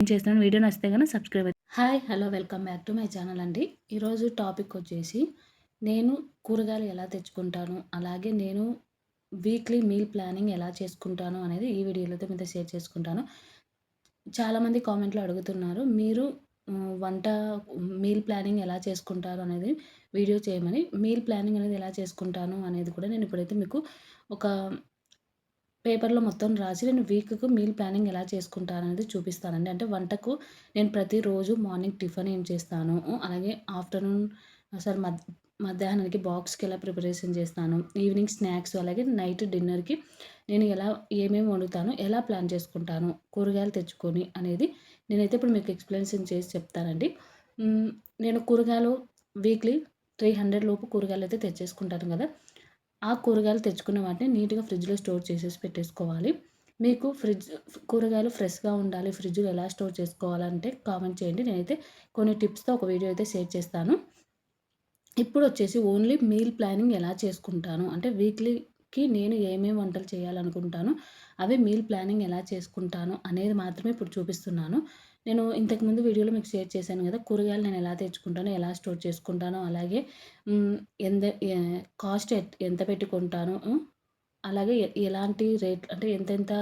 చేస్తున్నాను. వీడియో నచ్చితే గనుక subscribe hi hello welcome back to my channel అండి. ఈరోజు టాపిక్ వచ్చేసి నేను కూరగాయలు ఎలా తెచ్చుకుంటాను, అలాగే నేను వీక్లీ మీల్ ప్లానింగ్ ఎలా చేసుకుంటాను అనేది ఈ వీడియోలో అయితే మీతో షేర్ చేసుకుంటాను. చాలామంది కామెంట్లో అడుగుతున్నారు మీరు వంట మీల్ ప్లానింగ్ ఎలా చేసుకుంటారు అనేది వీడియో చేయమని. మీల్ ప్లానింగ్ అనేది ఎలా చేసుకుంటాను అనేది కూడా నేను ఇప్పుడైతే మీకు ఒక పేపర్‌లో మొత్తం రాసి నేను వీక్‌కు మీల్ ప్లానింగ్ ఎలా చేసుకుంటాననేది చూపిస్తానండి. అంటే వంటకు నేను ప్రతిరోజు మార్నింగ్ టిఫిన్ ఏం చేస్తాను, అలాగే ఆఫ్టర్‌నూన్ సారీ మధ్యాహ్నానికి బాక్స్‌కి ఎలా ప్రిపరేషన్ చేస్తాను, ఈవినింగ్ స్నాక్స్ అలాగే నైట్ డిన్నర్‌కి నేను ఏమేమి వండుతాను, ఎలా ప్లాన్ చేసుకుంటాను, కూరగాయలు తెచ్చుకొని అనేది నేనైతే ఇప్పుడు మీకు ఎక్స్‌ప్లనేషన్ చేసి చెప్తానండి. నేను కూరగాయలు వీక్లీ 300 లోపు కూరగాయలైతే తెచ్చేసుకుంటాను కదా! ఆ కూరగాయలు తెచ్చుకున్న వాటిని నీట్‌గా ఫ్రిడ్జ్‌లో స్టోర్ చేసేసి పెట్టేసుకోవాలి. మీకు కూరగాయలు ఫ్రెష్‌గా ఉండాలి, ఫ్రిడ్జ్‌లో ఎలా స్టోర్ చేసుకోవాలంటే కామెంట్ చేయండి. నేనైతే కొన్ని టిప్స్‌తో ఒక వీడియో అయితే షేర్ చేస్తాను. ఇప్పుడొచ్చేసి ఓన్లీ మీల్ ప్లానింగ్ ఎలా చేసుకుంటాను, అంటే వీక్లీకి నేను ఏమేమి వంటలు చేయాలనుకుంటానో, అవి మీల్ ప్లానింగ్ ఎలా చేసుకుంటాను అనేది మాత్రమే ఇప్పుడు చూపిస్తున్నాను. నేను ఇంతకుముందు వీడియోలో మీకు షేర్ చేశాను గదా! కూరగాయలు నేను ఎలా తెచ్చుకుంటానో, ఎలా స్టోర్ చేసుకుంటానో, అలాగే హ్మ్, ఎంద ఎ కాస్ట్ ఎంత పెట్టి కొంటాను, అలాగే ఎలాంటి రేట్ అంటే ఎంతెంత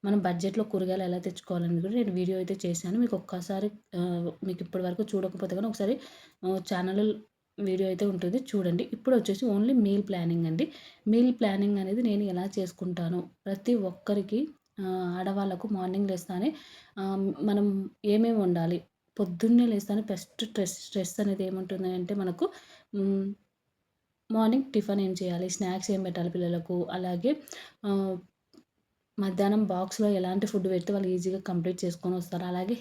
మనం బడ్జెట్‌లో కూరగాయలు ఎలా తెచ్చుకోవాలని కూడా నేను వీడియో అయితే చేశాను. మీకు ఒక్కసారి మీకు ఇప్పటి వరకు చూడకపోతే గనుక ఒకసారి ఛానల్ వీడియో అయితే ఉంటుంది చూడండి. ఇప్పుడొచ్చేసి ఓన్లీ మీల్ ప్లానింగ్ అండి. మీల్ ప్లానింగ్ అనేది నేను ఎలా చేసుకుంటాను, ప్రతి ఒక్కరికి ఆడవాళ్ళకు మార్నింగ్ లేస్తానే మనం ఏమేమి వండాలి, పొద్దున్నే లేస్తానే ఫస్ట్ స్ట్రెస్ అనేది ఏముంటుంది అంటే మనకు హ్మ్, మార్నింగ్ టిఫిన్ ఏం చేయాలి, స్నాక్స్ ఏం పెట్టాలి పిల్లలకు, అలాగే ఆహ్, మధ్యాహ్నం బాక్స్‌లో ఎలాంటి ఫుడ్ పెడితే వాళ్ళు ఈజీగా కంప్లీట్ చేసుకొనొస్తారు. అలాగే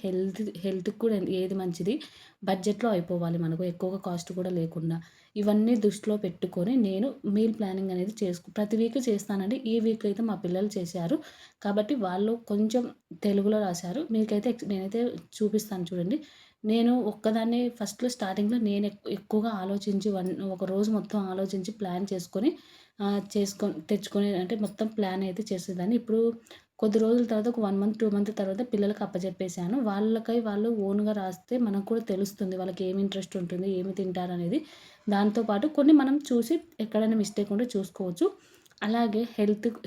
హెల్త్‌కి కూడా ఏది మంచిది, బడ్జెట్‌లో అయిపోవాలి మనకు, ఎక్కువగా కాస్ట్ కూడా లేకుండా. ఇవన్నీ దృష్టిలో పెట్టుకొని నేను మీల్ ప్లానింగ్ అనేది ప్రతి వీక్ చేస్తానండి. ఈ వీక్ అయితే మా పిల్లలు చేశారు. కాబట్టి వాళ్ళు కొంచెం తెలుగులో రాశారు. మీకైతే నేనైతే చూపిస్తాను చూడండి. నేను ఒక్కదాన్నే ఫస్ట్‌లో స్టార్టింగ్‌లో నేను ఎక్కువగా ఆలోచించి ఒక రోజు మొత్తం ఆలోచించి ప్లాన్ చేసుకొని తెచ్చుకొని అంటే మొత్తం ప్లాన్ అయితే చేసేదాన్ని. ఇప్పుడు కొద్ది రోజుల తర్వాత ఒక 1 మంత్, 2 మంత్ తర్వాత పిల్లలకి అప్పజెప్పేసాను. వాళ్ళకై వాళ్ళు ఓన్‌గా రాస్తే మనకు కూడా తెలుస్తుంది. వాళ్ళకి ఏమి ఇంట్రెస్ట్ ఉంటుంది, ఏమి తింటారనేది. దాంతో పాటు కొన్ని మనం చూసి ఎక్కడైనా మిస్టేక్ ఉంటే చూసుకోవచ్చు. అలాగే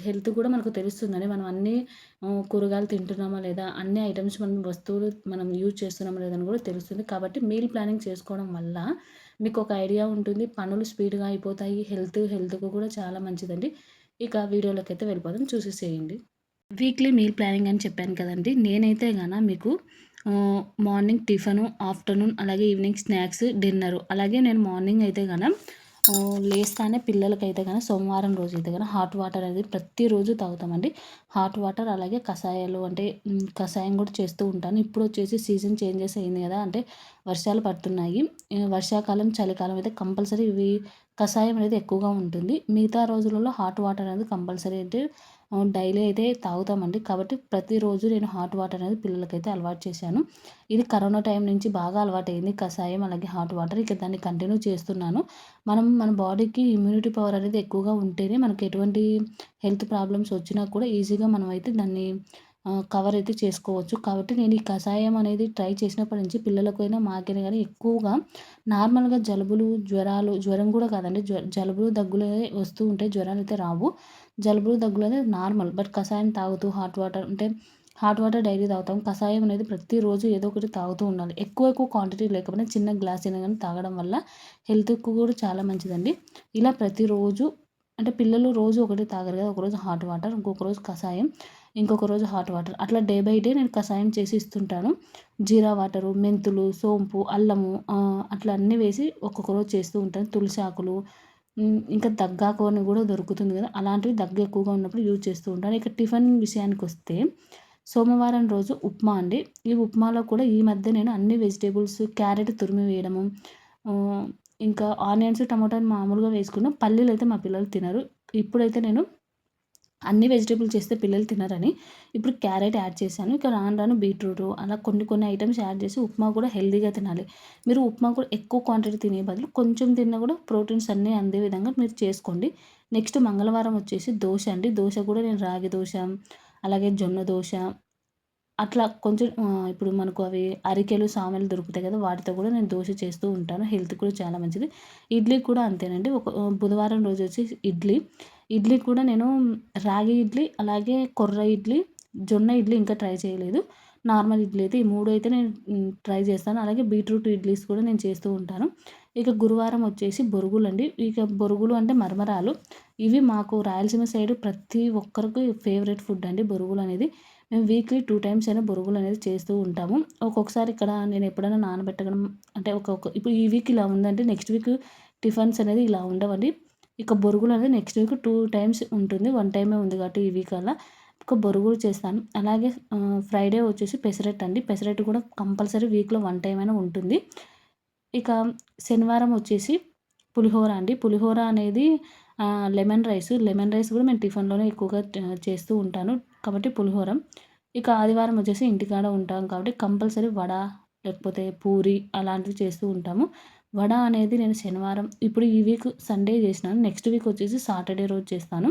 హెల్త్ కూడా మనకు తెలుస్తుందండి. మనం అన్నీ కూరగాయలు తింటున్నామా లేదా, అన్ని ఐటెమ్స్ వస్తువులు మనం యూజ్ చేస్తున్నామా లేదా అని కూడా తెలుస్తుంది. కాబట్టి మీల్ ప్లానింగ్ చేసుకోవడం వల్ల మీకొక ఐడియా ఉంటుంది. పనులు స్పీడ్‌గా అయిపోతాయి. హెల్త్‌కు కూడా చాలా మంచిదండి. ఇక వీడియోలోకైతే వెళ్ళిపోదాం. చూసేసేయండి. వీక్లీ మీల్ ప్లానింగ్ అని చెప్పాను కదండీ! నేనైతే మీకు మార్నింగ్ టిఫను, ఆఫ్టర్‌నూన్ అలాగే ఈవినింగ్ స్నాక్స్, డిన్నరు అలాగే నేను మార్నింగ్ అయితే లేస్తానే పిల్లలకైతే సోమవారం రోజైతే హాట్ వాటర్ అనేది ప్రతిరోజు తాగుతామండి. హాట్ వాటర్ అలాగే కషాయాలు అంటే కషాయం కూడా చేస్తూ ఉంటాను. ఇప్పుడొచ్చేసి సీజన్ చేంజెస్ అయింది కదా! అంటే వర్షాలు పడుతున్నాయి. వర్షాకాలం, చలికాలం అయితే కంపల్సరీ ఇవి కషాయం అనేది ఎక్కువగా ఉంటుంది. మిగతా రోజులలో హాట్ వాటర్ అనేది కంపల్సరీ అంటే డైలీ అయితే తాగుతామండి. కాబట్టి ప్రతిరోజు నేను హాట్ వాటర్ అనేది పిల్లలకైతే అలవాటు చేశాను. ఇది కరోనా టైం నుంచి బాగా అలవాటయింది కషాయం అలాగే హాట్ వాటర్. ఇక దాన్ని కంటిన్యూ చేస్తున్నాను. మన బాడీకి ఇమ్యూనిటీ పవర్ అనేది ఎక్కువగా ఉంటేనే మనకు ఎటువంటి హెల్త్ ప్రాబ్లమ్స్ వచ్చినా కూడా ఈజీగా మనమైతే దాన్ని కవర్ అయితే చేసుకోవచ్చు. కాబట్టి నేను ఈ కషాయం అనేది ట్రై చేసినప్పటి నుంచి పిల్లలకైనా, మాకైనా గానీ ఎక్కువగా నార్మల్‌గా జలుబులు, జ్వరం కూడా కాదండి. జలుబులు, దగ్గులే వస్తూ ఉంటాయి. జ్వరాలైతే రావు. జలుబులు, దగ్గులనేది నార్మల్. బట్ కషాయం తాగుతూ హాట్ వాటర్ డైలీ తాగుతాం. కషాయం అనేది ప్రతిరోజు ఏదో ఒకటి తాగుతూ ఉండాలి. ఎక్కువ క్వాంటిటీ లేకపోయినా చిన్న గ్లాస్ అయినా గానీ తాగడం వల్ల హెల్త్‌కు కూడా చాలా మంచిదండి. ఇలా ప్రతిరోజు అంటే పిల్లలు రోజు ఒకటే తాగరు కదా! ఒకరోజు హాట్ వాటర్, ఇంకొక రోజు కషాయం, ఇంకొక రోజు హాట్ వాటర్ అట్లా డే బై డే నేను కషాయం చేసి ఇస్తుంటాను. జీరా వాటరు, మెంతులు, సోంపు, అల్లము అట్లా అన్నీ వేసి ఒక్కొక్క రోజు చేస్తూ ఉంటాను. తులసి ఆకులు, ఇంకా దగ్గాకు అని కూడా దొరుకుతుంది కదా! అలాంటివి దగ్గు ఎక్కువగా ఉన్నప్పుడు యూజ్ చేస్తూ ఉంటాను. ఇక టిఫిన్ విషయానికొస్తే సోమవారం రోజు ఉప్మా అండి. ఈ ఉప్మాలో కూడా ఈ మధ్య నేను అన్ని వెజిటబుల్స్, క్యారెట్ తురిమి వేయడము, ఆహ్, ఇంకా ఆనియన్స్, టమాటాలు మామూలుగా వేసుకున్న పల్లీలైతే మా పిల్లలు తినరు. ఇప్పుడైతే నేను అన్ని వెజిటబుల్స్ చేస్తే పిల్లలు తినరని ఇప్పుడు క్యారెట్ యాడ్ చేశాను. ఇక రాను రాను బీట్రూటు అలా కొన్ని ఐటెమ్స్ యాడ్ చేసి ఉప్మా కూడా హెల్తీగా తినాలి. మీరు ఉప్మా కూడా ఎక్కువ క్వాంటిటీ తినే బదులు కొంచెం తిన్నా కూడా ప్రోటీన్స్ అన్నీ అందే విధంగా మీరు చేసుకోండి. నెక్స్ట్ మంగళవారం వచ్చేసి దోస అండి. దోస కూడా నేను రాగి దోస, అలాగే జొన్న దోస, అట్లా కొంచెం ఇప్పుడు మనకు అవి అరికెలు, సామెలు దొరుకుతాయి కదా! వాటితో కూడా నేను దోస చేస్తూ ఉంటాను. హెల్త్‌కి కూడా చాలా మంచిది. ఇడ్లీ కూడా అంతేనండి. బుధవారం రోజొచ్చి ఇడ్లీ. ఇడ్లీ కూడా నేను రాగి ఇడ్లీ, అలాగే కొర్ర ఇడ్లీ, జొన్న ఇడ్లీ ఇంకా ట్రై చేయలేదు. నార్మల్ ఇడ్లీ అయితే ఈ 3 అయితే నేను ట్రై చేస్తాను. అలాగే బీట్రూట్ ఇడ్లీస్ కూడా నేను చేస్తూ ఉంటాను. ఇక గురువారం వచ్చేసి బొరుగులండి. ఇక బొరుగులు అంటే మరమరాలు. ఇవి మాకు రాయలసీమ సైడ్ ప్రతి ఒక్కరికి ఫేవరెట్ ఫుడ్ అండి బొరుగులనేది. మేము వీక్లీ 2 టైమ్స్ అయినా బొరుగులనేది చేస్తూ ఉంటాము. ఒక్కొక్కసారి ఇక్కడ నేను ఎప్పుడైనా నానబెట్టడం అంటే ఇప్పుడు ఈ వీక్ ఇలా ఉందంటే నెక్స్ట్ వీక్ టిఫిన్స్ అనేది ఇలా ఉండవండి. ఇక బొరుగులనేది నెక్స్ట్ వీక్ 2 టైమ్స్ ఉంటుంది. 1 టైమే ఉంది కాబట్టి ఈ వీక్ అలా ఒక బొరుగులు చేస్తాను. అలాగే ఫ్రైడే వచ్చేసి పెసరట్టు అండి. పెసరట్టు కూడా కంపల్సరీ వీక్‌లో 1 టైమ్ అయినా ఉంటుంది. ఇక శనివారం వచ్చేసి పులిహోర అండి. పులిహోర అనేది లెమన్ రైస్ కూడా మేము టిఫిన్‌లోనే ఎక్కువగా చేస్తూ ఉంటాను. కాబట్టి పులిహోర. ఇక ఆదివారం వచ్చేసి ఇంటికాడ ఉంటాం కాబట్టి కంపల్సరీ వడ, లేకపోతే పూరి అలాంటివి చేస్తూ ఉంటాము. వడ అనేది నేను శనివారం ఇప్పుడు ఈ వీక్ సండే చేసినాను. నెక్స్ట్ వీక్ వచ్చేసి సాటర్డే రోజు చేస్తాను.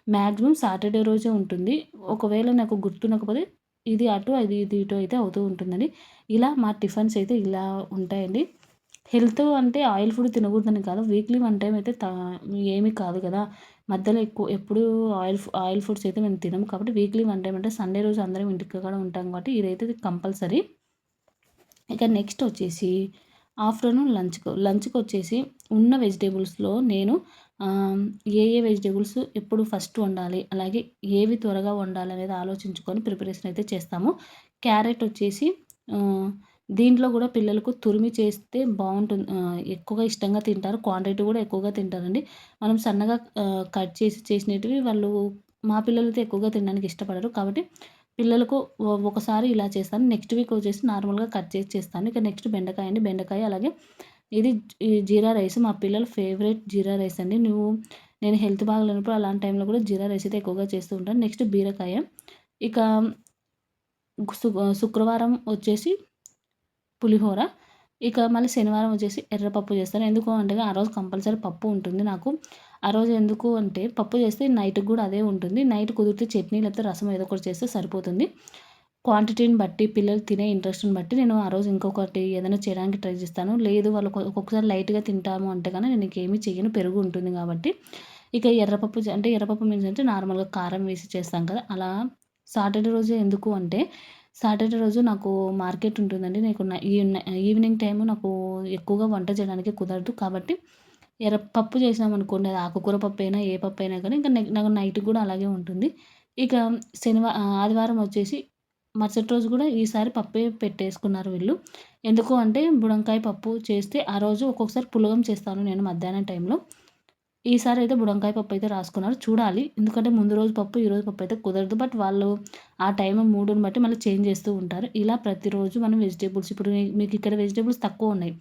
మాక్సిమం సాటర్డే రోజే ఉంటుంది. ఒకవేళ నాకు గుర్తుండకపోతే ఇది అటు, ఇది ఇటు అయితే అవుతూ ఉంటుందండి. ఇలా మా టిఫిన్స్ అయితే ఇలా ఉంటాయండి. హెల్త్ అంటే ఆయిల్ ఫుడ్ తినకూడదని కాదు. వీక్లీ 1 టైమ్ అయితే ఏమి కాదు కదా! మధ్యలో ఎప్పుడూ ఆయిల్ ఫుడ్స్ అయితే మేము తినము. కాబట్టి వీక్లీ 1 టైమ్ అంటే సండే రోజు అందరం ఇంటికాడ ఉంటాం కాబట్టి ఇదైతే కంపల్సరీ. ఇక నెక్స్ట్ వచ్చేసి ఆఫ్టర్‌నూన్ లంచ్‌కొచ్చేసి ఉన్న వెజిటబుల్స్‌లో నేను ఏ వెజిటబుల్స్ ఎప్పుడు ఫస్ట్ వండాలి, అలాగే ఏవి త్వరగా వండాలనేది ఆలోచించుకొని ప్రిపరేషన్ అయితే చేస్తాము. క్యారెట్ వచ్చేసి ఆహ్, దీంట్లో కూడా పిల్లలకు తురిమి చేస్తే ఎక్కువగా ఇష్టంగా తింటారు. క్వాంటిటీ కూడా ఎక్కువగా తింటారండి. మనం సన్నగా కట్ చేసి చేసినటివి మా పిల్లలైతే ఎక్కువగా తినడానికి ఇష్టపడరు. కాబట్టి పిల్లలకు ఒకసారి ఇలా చేస్తాను. నెక్స్ట్ వీక్ వచ్చేసి నార్మల్‌గా కట్ చేసి చేస్తాను. ఇక నెక్స్ట్ బెండకాయ అండి. బెండకాయ అలాగే ఈ జీరా రైస్ మా పిల్లల ఫేవరెట్ జీరా రైస్ అండి. నేను హెల్త్ బాగాలేనప్పుడు అలాంటి టైంలో కూడా జీరా రైస్ అయితే ఎక్కువగా చేస్తూ ఉంటాను. నెక్స్ట్ బీరకాయ. ఇక శుక్రవారం వచ్చేసి పులిహోర. ఇక మళ్ళీ శనివారం వచ్చేసి ఎర్రపప్పు చేస్తాను. ఎందుకు అంటే ఆ రోజు కంపల్సరీ పప్పు ఉంటుంది నాకు. ఆ రోజు ఎందుకు అంటే పప్పు చేస్తే నైట్‌కి గూడా అదే ఉంటుంది. నైట్ కుదిరితే చట్నీ లేకపోతే రసం ఏదో ఒకటి చేస్తే సరిపోతుంది. క్వాంటిటీని బట్టి, పిల్లలు తినే ఇంట్రెస్ట్‌ని బట్టి నేను ఆ రోజు ఇంకొకటి ఏదైనా చేయడానికి ట్రై చేస్తాను. లేదు వాళ్ళు ఒక్కొక్కసారి లైట్‌గా తింటాము అంటే గనక నేను ఇంకేమి చెయ్యను. పెరుగు ఉంటుంది కాబట్టి. ఇక ఎర్రపప్పు మీన్స్ అంటే నార్మల్‌గా కారం వేసి చేస్తాం కదా! అలా సాటర్డే రోజే ఎందుకు అంటే సాటర్డే రోజు నాకు మార్కెట్ ఉంటుందండి. ఈవినింగ్ టైము నాకు ఎక్కువగా వంట చేయడానికి కుదరదు. కాబట్టి పప్పు చేసామనుకోండి అది ఆకుకూర పప్పైనా, ఏ పప్పైనా కానీ ఇంకా నాకు నైట్‌కి గూడా అలాగే ఉంటుంది. ఇక ఆదివారం వచ్చేసి మరుసటి రోజు గూడా ఈసారి పప్పే పెట్టేసుకున్నారు వీళ్ళు. ఎందుకు అంటే బుడంకాయ పప్పు చేస్తే ఆ రోజు ఒక్కొక్కసారి పులగం చేస్తాను నేను మధ్యాహ్నం టైంలో. ఈసారైతే బుడంకాయ పప్పయితే రాసుకున్నారు. చూడాలి. ఎందుకంటే ముందు రోజు పప్పు, ఈరోజు పప్పయితే కుదరదు. బట్ వాళ్ళు ఆ టైము మూడ్‌ని బట్టి మళ్ళీ చేంజ్ చేస్తూ ఉంటారు. ఇలా ప్రతిరోజు మనం వెజిటబుల్స్ ఇప్పుడు మీకిక్కడ వెజిటబుల్స్ తక్కువున్నాయి.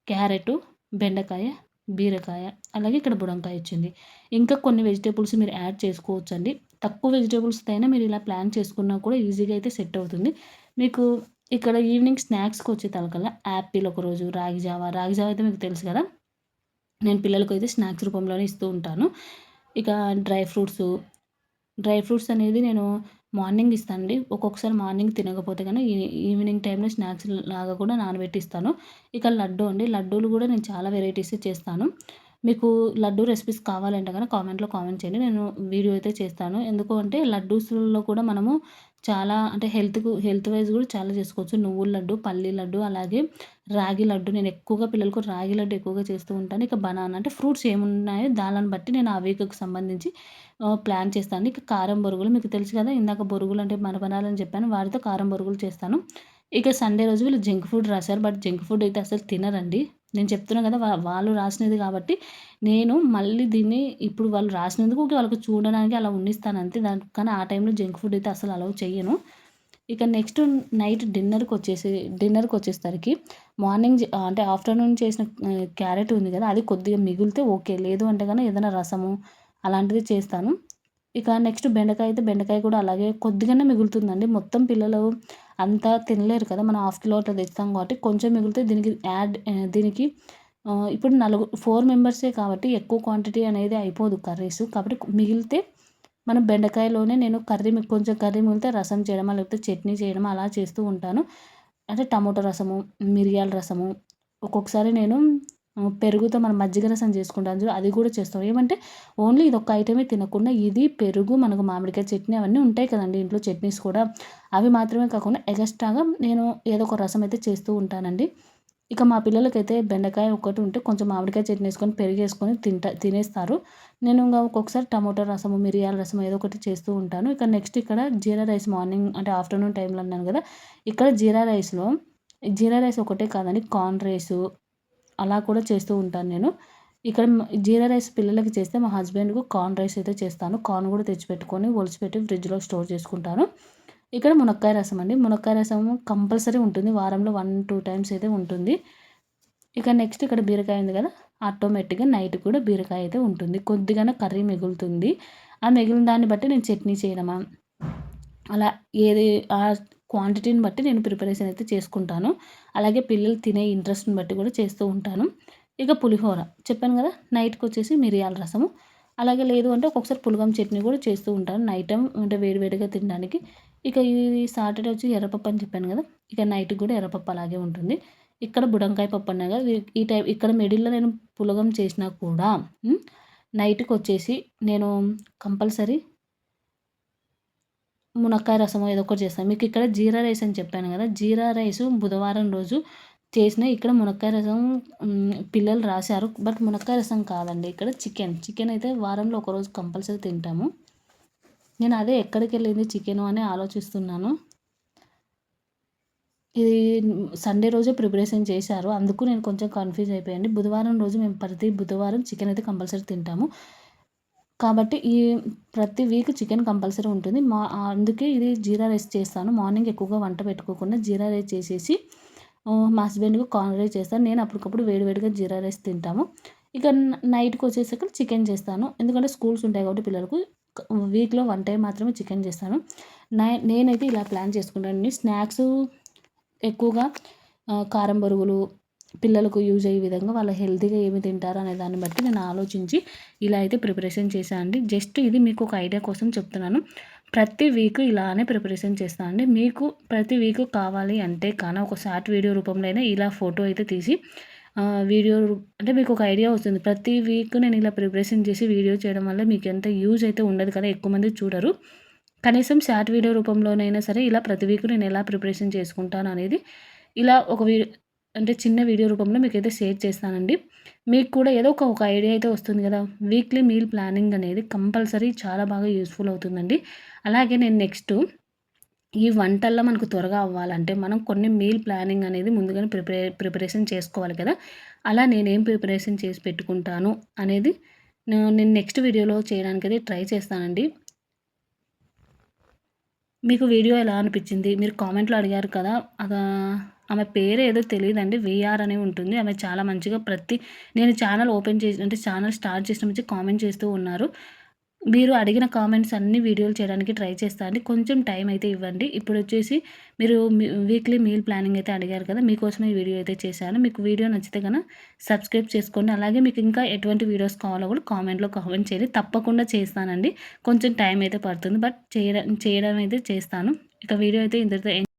క్యారెటు, బెండకాయ, బీరకాయ, అలాగే ఇక్కడ బుడంకాయ వచ్చింది. ఇంకా కొన్ని వెజిటబుల్స్ మీరు యాడ్ చేసుకోవచ్చండి. తక్కువ వెజిటబుల్స్‌తో అయినా మీరు ఇలా ప్లాన్ చేసుకున్నా కూడా ఈజీగా అయితే సెట్ అవుతుంది. మీకు ఇక్కడ ఈవినింగ్ స్నాక్స్‌కొచ్చే తలకల్లా యాపిల్ ఒకరోజు, రాగి జావ అయితే మీకు తెలుసు కదా! నేను పిల్లలకైతే స్నాక్స్ రూపంలోనే ఇస్తూ ఉంటాను. ఇక డ్రై ఫ్రూట్సు, డ్రై ఫ్రూట్స్ అనేది నేను మార్నింగ్ ఇస్తానండి. ఒక్కొక్కసారి మార్నింగ్ తినకపోతే గనక ఈవినింగ్ టైమ్‌లో స్నాక్స్ లాగా కూడా నానబెట్టి ఇస్తాను. ఇక లడ్డు అండి. లడ్డూలు కూడా నేను చాలా వెరైటీస్ చేస్తాను. మీకు లడ్డూ రెసిపీస్ కావాలంటే గనక కామెంట్‌లో కామెంట్ చేయండి. నేను వీడియో అయితే చేస్తాను. ఎందుకు అంటే లడ్డూస్‌లో కూడా మనము చాలా అంటే హెల్త్ వైస్ కూడా చాలా చేసుకోవచ్చు. నువ్వుల లడ్డు, పల్లి లడ్డు, అలాగే రాగి లడ్డు. నేను ఎక్కువగా పిల్లలకు రాగి లడ్డు ఎక్కువగా చేస్తూ ఉంటాను. ఇక బనానా అంటే ఫ్రూట్స్ ఏమున్నాయో దానిని బట్టి నేను ఆ వీక్‌కి సంబంధించి ప్లాన్ చేస్తాను. ఇక కారం బొరుగులు మీకు తెలుసు కదా! ఇందాక బొరుగులు అంటే మరమరాలని చెప్పాను. వాటితో కారం బొరుగులు చేస్తాను. ఇక సండే రోజు వీళ్ళు జంక్ ఫుడ్ రాశారు. బట్ జంక్ ఫుడ్ అయితే అసలు తినరండి. నేను చెప్తున్నా కదా! వాళ్ళు రాసినది కాబట్టి నేను మళ్ళీ దీన్ని ఇప్పుడు వాళ్ళు రాసినందుకు వాళ్ళకి చూడడానికి అలా ఉన్నిస్తాను అంతే. కానీ ఆ టైంలో జంక్ ఫుడ్ అయితే అసలు అలౌ చెయ్యను. ఇక నెక్స్ట్ నైట్ డిన్నర్‌కొచ్చేసరికి అంటే ఆఫ్టర్‌నూన్ చేసిన క్యారెట్ ఉంది కదా! అది కొద్దిగా మిగిలితే ఓకే. లేదు అంటే గనక ఏదైనా రసము అలాంటిది చేస్తాను. ఇక నెక్స్ట్ బెండకాయ కూడా అలాగే కొద్దిగానే మిగులుతుందండి. మొత్తం పిల్లలు అంతా తినలేరు కదా! మనం హాఫ్ కిలో అట్లా తెస్తాం కాబట్టి కొంచెం మిగిలితే దీనికి ఇప్పుడు 4 మెంబర్సే కాబట్టి ఎక్కువ క్వాంటిటీ అనేది అయిపోదు కర్రీస్. కాబట్టి మిగిలితే మనం బెండకాయలోనే నేను కొంచెం కర్రీ మిగిలితే రసం చేయడమా, లేకపోతే చట్నీ చేయడమా అలా చేస్తూ ఉంటాను. అంటే టమాటో రసము, మిరియాల రసము, ఒక్కొక్కసారి నేను పెరుగుతో మనం మజ్జిగ రసం చేసుకుంటాం చూడు అది కూడా చేస్తాం. ఏమంటే ఓన్లీ ఇదొక్క ఐటమే తినకుండా ఇది పెరుగు, మనకు మామిడికాయ చట్నీ అవన్నీ ఉంటాయి కదండీ ఇంట్లో చట్నీస్ కూడా. అవి మాత్రమే కాకుండా ఎగస్ట్రాగా నేను ఏదో ఒక రసం అయితే చేస్తూ ఉంటానండి. ఇక మా పిల్లలకైతే బెండకాయ ఒక్కటి ఉంటే కొంచెం మామిడికాయ చట్నీ ఏసుకొని, పెరుగేసుకొని తినేస్తారు. నేను ఇంగ ఒక్కొక్కసారి టమాటో రసము, మిరియాల రసం ఏదో ఒకటి చేస్తూ ఉంటాను. ఇక నెక్స్ట్ ఇక్కడ జీరా రైస్ మార్నింగ్ అంటే ఆఫ్టర్‌నూన్ టైంలో అన్నాను గదా! ఇక్కడ జీరా రైస్ ఒకటే కాదండి, కార్న్ రైసు అలా కూడా చేస్తూ ఉంటాను నేను. ఇక్కడ జీరా రైస్ పిల్లలకి చేస్తే మా హస్బెండ్‌కు కార్న్ రైస్ అయితే చేస్తాను. కార్న్ గూడా తెచ్చిపెట్టుకొని ఒలిచిపెట్టి ఫ్రిడ్జ్‌లో స్టోర్ చేసుకుంటాను. ఇక్కడ మునక్కాయ రసం అండి. మునక్కాయ రసము కంపల్సరీ ఉంటుంది. వారంలో 1, 2 టైమ్స్ అయితే ఉంటుంది. ఇక నెక్స్ట్ ఇక్కడ బీరకాయ ఉంది కదా! ఆటోమేటిక్‌గా నైట్ కూడా బీరకాయ అయితే ఉంటుంది. కొద్దిగానే కర్రీ మిగులుతుంది. ఆ మిగిలిన దాన్ని బట్టి నేను చట్నీ చేయడమా, అలా ఏది క్వాంటిటీని బట్టి నేను ప్రిపరేషన్ అయితే చేసుకుంటాను. అలాగే పిల్లలు తినే ఇంట్రెస్ట్‌ని బట్టి కూడా చేస్తూ ఉంటాను. ఇక పులిహోర చెప్పాను కదా! నైట్‌కొచ్చేసి మిరియాల రసము. అలాగే లేదు అంటే ఒక్కొక్కసారి పులగం చట్నీ కూడా చేస్తూ ఉంటాను నైట్ టైమ్ అంటే వేడి వేడిగా తినడానికి. ఇక ఇది సాటర్డే వచ్చి ఎర్రపప్పు అని చెప్పాను కదా! ఇక నైట్‌కి కూడా ఎర్రపప్పు అలాగే ఉంటుంది. ఇక్కడ బుడంకాయ పప్పు అన్నా కదా! ఈ టైం ఇక్కడ మిడిల్‌లో నేను పులగం చేసినా కూడా నైట్‌కొచ్చేసి నేను కంపల్సరీ మునక్కాయ రసమో ఏదో ఒకటి చేస్తాను. మీకు ఇక్కడ జీరా రైస్ అని చెప్పాను కదా! జీరా రైసు బుధవారం రోజు చేసిన ఇక్కడ మునక్కాయ రసం పిల్లలు రాశారు. బట్ మునక్కాయ రసం కాదండి. ఇక్కడ చికెన్ అయితే వారంలో ఒకరోజు కంపల్సరీ తింటాము. నేను అదే ఎక్కడికెళ్ళింది చికెను అని ఆలోచిస్తున్నాను. ఇది సండే రోజే ప్రిపరేషన్ చేశారు. అందుకు నేను కొంచెం కన్‌ఫ్యూజ్ అయిపోయానండి. బుధవారం రోజు మేము ప్రతి బుధవారం చికెన్ అయితే కంపల్సరీ తింటాము. కాబట్టి ప్రతి వీక్ చికెన్ కంపల్సరీ ఉంటుంది. అందుకే ఇది జీరా రైస్ చేస్తాను. మార్నింగ్ ఎక్కువగా వంట పెట్టుకోకుండా జీరా రైస్ చేసేసి మా హస్బెండ్‌కి కార్న్ రైస్ చేస్తాను. నేను అప్పటికప్పుడు వేడి వేడిగా జీరా రైస్ తింటాము. ఇక నైట్‌కొచ్చేసరికి చికెన్ చేస్తాను. ఎందుకంటే స్కూల్స్ ఉంటాయి కాబట్టి పిల్లలకు వీక్‌లో 1 టైమ్ మాత్రమే చికెన్ చేస్తాను. నేనైతే ఇలా ప్లాన్ చేసుకుంటానండి. స్నాక్సు ఎక్కువగా కారం బొరుగులు పిల్లలకు యూజ్ అయ్యే విధంగా వాళ్ళు హెల్తీగా ఏమి తింటారు అనే దాన్ని బట్టి నేను ఆలోచించి ఇలా అయితే ప్రిపరేషన్ చేశానండి. జస్ట్ ఇది మీకు ఒక ఐడియా కోసం చెప్తున్నాను. ప్రతి వీక్ ఇలానే ప్రిపరేషన్ చేస్తానండి. మీకు ప్రతి వీక్ కావాలి అంటే ఒక షార్ట్ వీడియో రూపంలో అయినా ఇలా ఫోటో అయితే తీసి వీడియో అంటే మీకు ఒక ఐడియా వస్తుంది. ప్రతి వీక్ నేను ఇలా ప్రిపరేషన్ చేసి వీడియో చేయడం వల్ల మీకు ఎంత యూజ్ అయితే ఉండదు కదా! ఎక్కువ మంది చూడరు. కనీసం షార్ట్ వీడియో రూపంలోనైనా సరే ఇలా ప్రతి వీక్ నేను ఎలా ప్రిపరేషన్ చేసుకుంటాను అనేది ఇలా ఒక అంటే చిన్న వీడియో రూపంలో మీకైతే షేర్ చేస్తానండి. మీకు కూడా ఏదో ఒక ఐడియా అయితే వస్తుంది కదా! వీక్లీ మీల్ ప్లానింగ్ అనేది కంపల్సరీ చాలా బాగా యూజ్‌ఫుల్ అవుతుందండి. అలాగే నేను నెక్స్ట్ ఈ వంటల్లో మనకు త్వరగా అవ్వాలంటే మనం కొన్ని మీల్ ప్లానింగ్ అనేది ముందుగానే ప్రిపరేషన్ చేసుకోవాలి కదా! అలా నేనేం ప్రిపరేషన్ చేసి పెట్టుకుంటాను అనేది నేను నెక్స్ట్ వీడియోలో చేయడానికైతే ట్రై చేస్తానండి. మీకు వీడియో ఎలా అనిపించింది? మీరు కామెంట్‌లో అడిగారు కదా! ఆమె పేరేదో తెలీదండి. వీఆర్ అని ఉంటుంది. ఆమె చాలా మంచిగా నేను ఛానెల్ ఓపెన్ చేసి అంటే ఛానెల్ స్టార్ట్ చేసిన నుంచి కామెంట్ చేస్తూ ఉన్నారు. మీరు అడిగిన కామెంట్స్ అన్నీ వీడియోలు చేయడానికి ట్రై చేస్తా అండి. కొంచెం టైం అయితే ఇవ్వండి. ఇప్పుడొచ్చేసి మీరు వీక్లీ మీల్ ప్లానింగ్ అయితే అడిగారు కదా! మీకోసమే ఈ వీడియో అయితే చేశాను. మీకు వీడియో నచ్చితే సబ్స్క్రైబ్ చేసుకోండి. అలాగే మీకు ఇంకా ఎటువంటి వీడియోస్ కావాలో కూడా కామెంట్‌లో కామెంట్ చేయండి. తప్పకుండా చేస్తానండి. కొంచెం టైం అయితే పడుతుంది. బట్ చేయడం అయితే చేస్తాను. ఇక వీడియో అయితే ఇంతటితో